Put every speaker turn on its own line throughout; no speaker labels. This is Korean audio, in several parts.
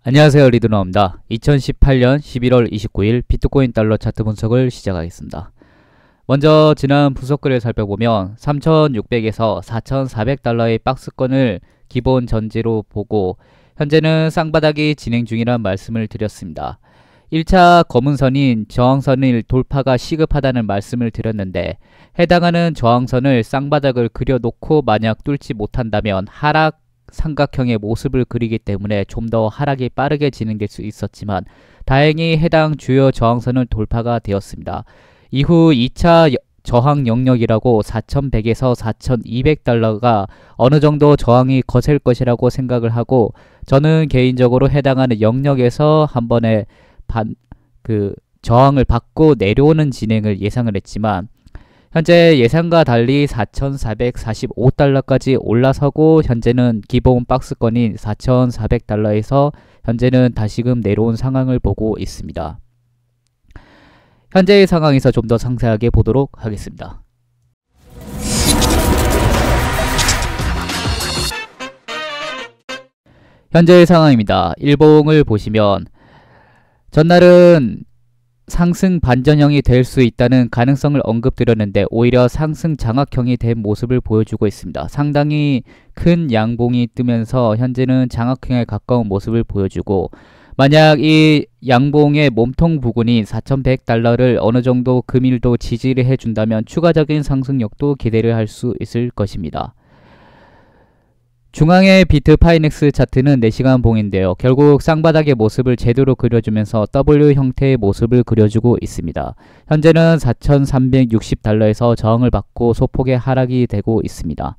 안녕하세요, 리드너입니다. 2018년 11월 29일 비트코인 달러 차트 분석을 시작하겠습니다. 먼저 지난 분석글을 살펴보면 3600에서 4400달러의 박스권을 기본 전제로 보고 현재는 쌍바닥이 진행 중이라는 말씀을 드렸습니다. 1차 검은선인 저항선을 돌파가 시급하다는 말씀을 드렸는데 해당하는 저항선을 쌍바닥을 그려놓고 만약 뚫지 못한다면 하락 삼각형의 모습을 그리기 때문에 좀 더 하락이 빠르게 진행될 수 있었지만 다행히 해당 주요 저항선을 돌파가 되었습니다. 이후 2차 저항 영역이라고 4100에서 4200달러가 어느 정도 저항이 거셀 것이라고 생각을 하고 저는 개인적으로 해당하는 영역에서 한 번에 저항을 받고 내려오는 진행을 예상을 했지만 현재 예상과 달리 4445달러까지 올라서고 현재는 기본 박스권인 4400달러에서 현재는 다시금 내려온 상황을 보고 있습니다. 현재의 상황에서 좀 더 상세하게 보도록 하겠습니다. 현재의 상황입니다. 일봉을 보시면 전날은 상승 반전형이 될 수 있다는 가능성을 언급드렸는데 오히려 상승 장악형이 된 모습을 보여주고 있습니다. 상당히 큰 양봉이 뜨면서 현재는 장악형에 가까운 모습을 보여주고 만약 이 양봉의 몸통 부근인 4100달러를 어느 정도 금일도 지지를 해준다면 추가적인 상승력도 기대를 할 수 있을 것입니다. 중앙의 비트 파이넥스 차트는 4시간 봉인데요. 결국 쌍바닥의 모습을 제대로 그려주면서 W 형태의 모습을 그려주고 있습니다. 현재는 4360달러에서 저항을 받고 소폭의 하락이 되고 있습니다.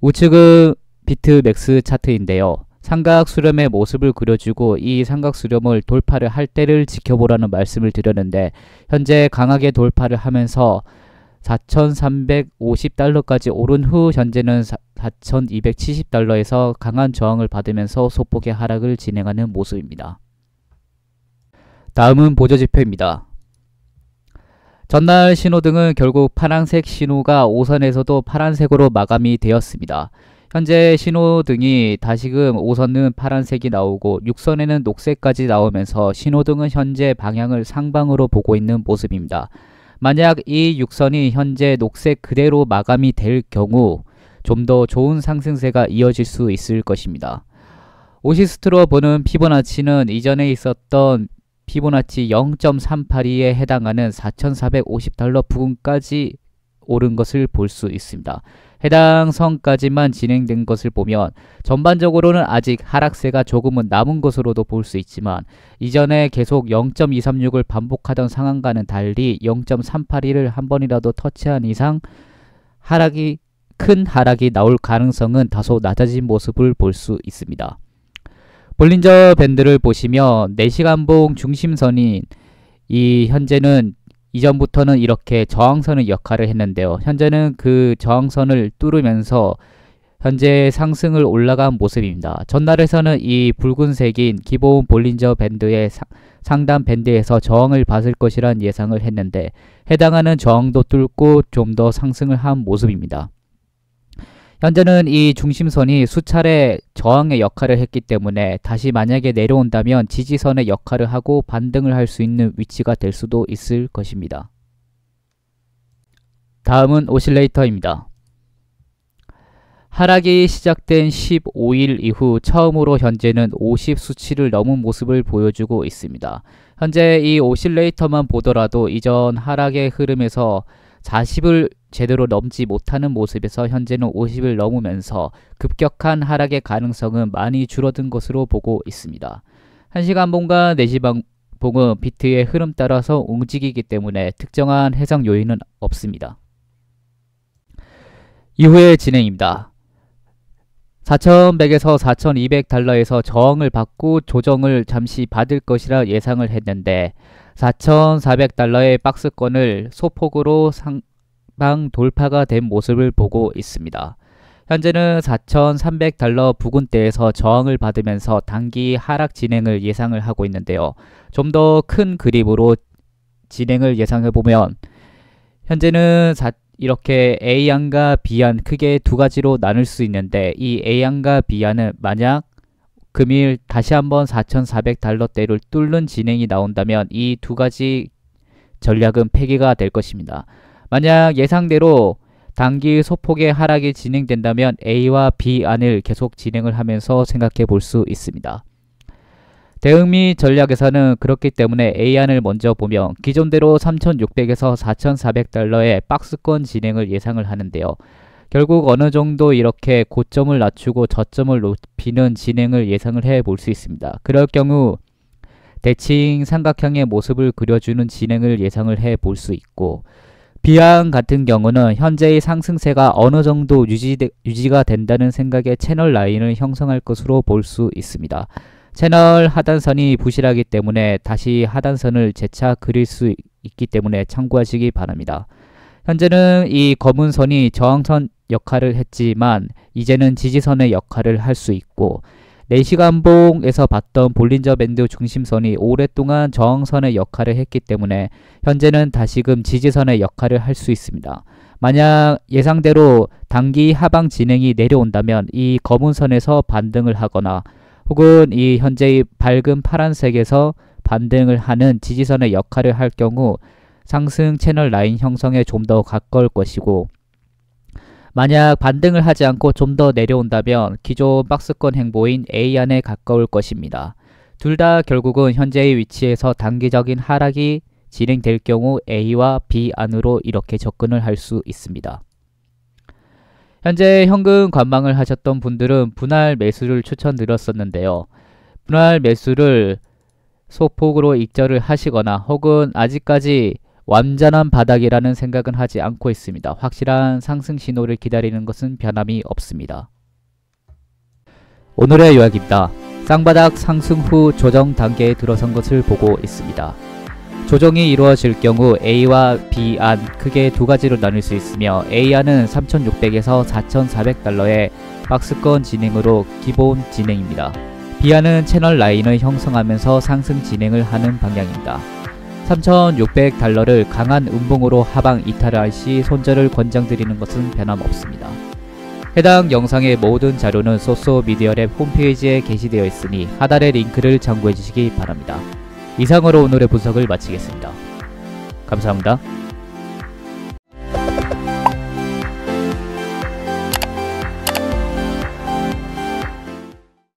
우측은 비트 맥스 차트인데요. 삼각 수렴의 모습을 그려주고 이 삼각 수렴을 돌파를 할 때를 지켜보라는 말씀을 드렸는데 현재 강하게 돌파를 하면서 4350달러까지 오른 후 현재는 4270달러에서 강한 저항을 받으면서 소폭의 하락을 진행하는 모습입니다. 다음은 보조지표입니다. 전날 신호등은 결국 파란색 신호가 5선에서도 파란색으로 마감이 되었습니다. 현재 신호등이 다시금 5선은 파란색이 나오고 6선에는 녹색까지 나오면서 신호등은 현재 방향을 상방으로 보고 있는 모습입니다. 만약 이 6선이 현재 녹색 그대로 마감이 될 경우 좀 더 좋은 상승세가 이어질 수 있을 것입니다. 오시스트로 보는 피보나치는 이전에 있었던 피보나치 0.382에 해당하는 4450달러 부근까지 오른 것을 볼 수 있습니다. 해당 선까지만 진행된 것을 보면 전반적으로는 아직 하락세가 조금은 남은 것으로도 볼 수 있지만 이전에 계속 0.236을 반복하던 상황과는 달리 0.382를 한 번이라도 터치한 이상 큰 하락이 나올 가능성은 다소 낮아진 모습을 볼 수 있습니다. 볼린저 밴드를 보시면 4시간봉 중심선인 이 현재는 이전부터는 이렇게 저항선의 역할을 했는데요. 현재는 그 저항선을 뚫으면서 현재 상승을 올라간 모습입니다. 전날에서는 이 붉은색인 기본 볼린저 밴드의 상단 밴드에서 저항을 받을 것이란 예상을 했는데 해당하는 저항도 뚫고 좀 더 상승을 한 모습입니다. 현재는 이 중심선이 수차례 저항의 역할을 했기 때문에 다시 만약에 내려온다면 지지선의 역할을 하고 반등을 할 수 있는 위치가 될 수도 있을 것입니다. 다음은 오실레이터입니다. 하락이 시작된 15일 이후 처음으로 현재는 50 수치를 넘은 모습을 보여주고 있습니다. 현재 이 오실레이터만 보더라도 이전 하락의 흐름에서 40을 제대로 넘지 못하는 모습에서 현재는 50을 넘으면서 급격한 하락의 가능성은 많이 줄어든 것으로 보고 있습니다. 1시간봉과 4시간봉은 비트의 흐름 따라서 움직이기 때문에 특정한 해석 요인은 없습니다. 이후의 진행입니다. 4100에서 4200달러에서 저항을 받고 조정을 잠시 받을 것이라 예상을 했는데 4400달러의 박스권을 소폭으로 상방 돌파가 된 모습을 보고 있습니다. 현재는 4300달러 부근대에서 저항을 받으면서 단기 하락 진행을 예상을 하고 있는데요. 좀 더 큰 그림으로 진행을 예상해보면 현재는 이렇게 A안과 B안 크게 두 가지로 나눌 수 있는데 이 A안과 B안은 만약 금일 다시 한번 4,400달러대를 뚫는 진행이 나온다면 이 두 가지 전략은 폐기가 될 것입니다. 만약 예상대로 단기 소폭의 하락이 진행된다면 A와 B 안을 계속 진행을 하면서 생각해 볼 수 있습니다. 대응미 전략에서는 그렇기 때문에 A안을 먼저 보면 기존대로 3,600에서 4,400달러의 박스권 진행을 예상을 하는데요. 결국 어느 정도 이렇게 고점을 낮추고 저점을 높이는 진행을 예상을 해 볼 수 있습니다. 그럴 경우 대칭 삼각형의 모습을 그려주는 진행을 예상을 해 볼 수 있고, B안 같은 경우는 현재의 상승세가 어느 정도 유지가 된다는 생각에 채널 라인을 형성할 것으로 볼 수 있습니다. 채널 하단선이 부실하기 때문에 다시 하단선을 재차 그릴 수 있기 때문에 참고하시기 바랍니다. 현재는 이 검은 선이 저항선 역할을 했지만 이제는 지지선의 역할을 할 수 있고, 4시간봉에서 봤던 볼린저 밴드 중심선이 오랫동안 저항선의 역할을 했기 때문에 현재는 다시금 지지선의 역할을 할 수 있습니다. 만약 예상대로 단기 하방 진행이 내려온다면 이 검은 선에서 반등을 하거나 혹은 이 현재의 밝은 파란색에서 반등을 하는 지지선의 역할을 할 경우 상승 채널 라인 형성에 좀 더 가까울 것이고, 만약 반등을 하지 않고 좀 더 내려온다면 기존 박스권 행보인 A안에 가까울 것입니다. 둘 다 결국은 현재의 위치에서 단기적인 하락이 진행될 경우 A와 B안으로 이렇게 접근을 할 수 있습니다. 현재 현금 관망을 하셨던 분들은 분할 매수를 추천드렸었는데요. 분할 매수를 소폭으로 익절을 하시거나 혹은 아직까지 완전한 바닥이라는 생각은 하지 않고 있습니다. 확실한 상승 신호를 기다리는 것은 변함이 없습니다. 오늘의 요약입니다. 쌍바닥 상승 후 조정 단계에 들어선 것을 보고 있습니다. 조정이 이루어질 경우 A와 B안 크게 두 가지로 나눌 수 있으며, A안은 3,600에서 4,400달러의 박스권 진행으로 기본 진행입니다. B안은 채널 라인을 형성하면서 상승 진행을 하는 방향입니다. 3,600달러를 강한 음봉으로 하방 이탈할 시 손절을 권장드리는 것은 변함없습니다. 해당 영상의 모든 자료는 소소미디어랩 홈페이지에 게시되어 있으니 하단의 링크를 참고해 주시기 바랍니다. 이상으로 오늘의 분석을 마치겠습니다. 감사합니다.